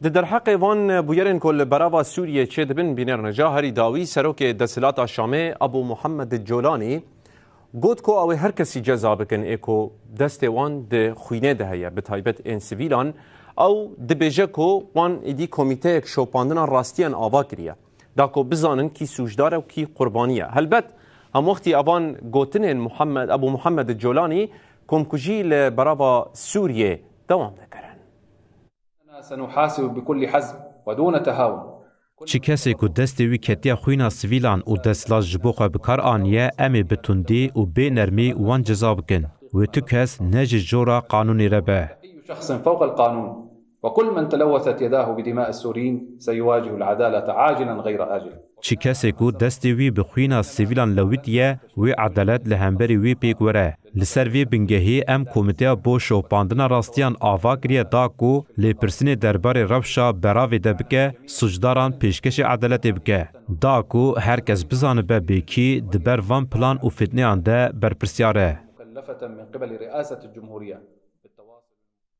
در حق وان بویرن کل براوا سوریه چه دبن بینر نجا هری داوی سروک دسلات شامه ابو محمد الجولانی گوت کو او هر کسی جزا بکن اکو دست وان ده خوینه ده هیا به تایبت ان سیویلان او د بیجه کو وان ایدی کمیته یک شوپاندن راستیان آوا کریه دا کو بزانن کی سوجدار و کی قربانیه هلبت هم وقتی اوان گوتن ابو محمد الجولانی کمکجی لبراوا سوریه دوام دکرن سنحاسب بكل حزم ودون تهاون چی کسی که دستی وی کتیا خوینا سویلان و دستلاج جبوخه بکار آنیه امی بتوندی و بی نرمی وان جزا بکن و تو کس نجی جورا قانونی ربه أي شخص فوق القانون وكل من تلوثت يداه بدماء السوريين سيواجه العدالة عاجلا غير آجل چی کسی که دستی وی بخوینا سویلان لویتیه و عدالت لهمبری وی پیک وره لسر وی بنگهی ام کمیته بو شوپاندنا راستیان آوا کریه دا کو لپرسین دربار روشا براوی ده بکه سجداران پیشکش عدالت بکه دا کو هرکس بزانه به بیکی دبر وان پلان و فتنه آنده برپرسیاره مكلفة من قبل رئاسة الجمهورية